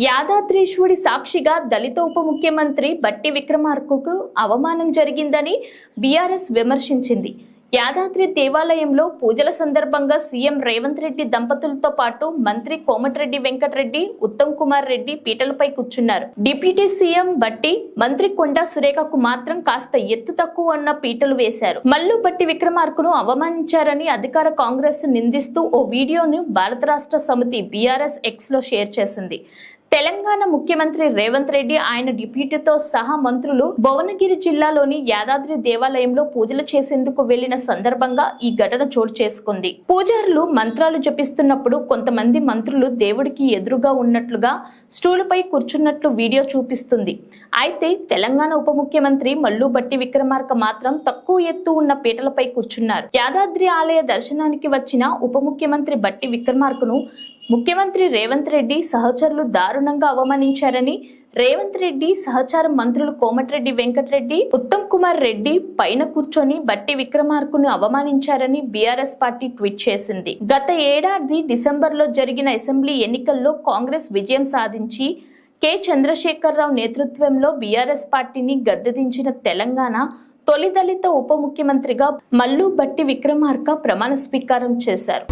యాదాద్రీశ్వరుడి సాక్షిగా దళిత ఉప ముఖ్యమంత్రి బట్టి విక్రమార్కకు అవమానం జరిగిందని బీఆర్ఎస్ విమర్శించింది. యాదాద్రి దేవాలయంలో పూజల సందర్భంగా సీఎం రేవంత్ రెడ్డి దంపతులతో పాటు మంత్రి కోమటిరెడ్డి వెంకటరెడ్డి, ఉత్తమ్ కుమార్ రెడ్డి పీటలపై కూర్చున్నారు. డిప్యూటీ సీఎం బట్టి, మంత్రి కొండా సురేఖకు మాత్రం కాస్త ఎత్తు తక్కువ ఉన్న పీటలు వేశారు. మల్లు బట్టి విక్రమార్కను అవమానించారని అధికార కాంగ్రెస్ నిందిస్తూ ఓ వీడియోను భారత రాష్ట్ర సమితి బీఆర్ఎస్ ఎక్స్ లో షేర్ చేసింది. తెలంగాణ ముఖ్యమంత్రి రేవంత్ రెడ్డి, ఆయన డిప్యూటీతో సహా మంత్రులు భువనగిరి జిల్లాలోని యాదాద్రి దేవాలయంలో పూజలు చేసేందుకు వెళ్లిన సందర్భంగా ఈ ఘటన చోటు చేసుకుంది. పూజారులు మంత్రాలు జపిస్తున్నప్పుడు కొంతమంది మంత్రులు దేవుడికి ఎదురుగా ఉన్నట్లుగా స్టూలుపై కూర్చున్నట్లు వీడియో చూపిస్తుంది. అయితే తెలంగాణ ఉప ముఖ్యమంత్రి మల్లు బట్టి విక్రమార్క మాత్రం తక్కువ ఎత్తు ఉన్న పీటలపై కూర్చున్నారు. యాదాద్రి ఆలయ దర్శనానికి వచ్చిన ఉప ముఖ్యమంత్రి బట్టి విక్రమార్కను ముఖ్యమంత్రి రేవంత్ రెడ్డి సహచరులు దారుణంగా అవమానించారని, రేవంత్ రెడ్డి సహచార మంత్రులు కోమటిరెడ్డి వెంకటరెడ్డి, ఉత్తమ్ కుమార్ రెడ్డి పైన కూర్చొని బట్టి విక్రమార్కను అవమానించారని బీఆర్ఎస్ పార్టీ ట్వీట్ చేసింది. గత ఏడాది డిసెంబర్లో జరిగిన అసెంబ్లీ ఎన్నికల్లో కాంగ్రెస్ విజయం సాధించి కె చంద్రశేఖరరావు నేతృత్వంలో బీఆర్ఎస్ పార్టీని గద్దెదించిన తెలంగాణ తొలి దళిత ఉప ముఖ్యమంత్రిగా మల్లు బట్టి విక్రమార్క ప్రమాణ స్వీకారం చేశారు.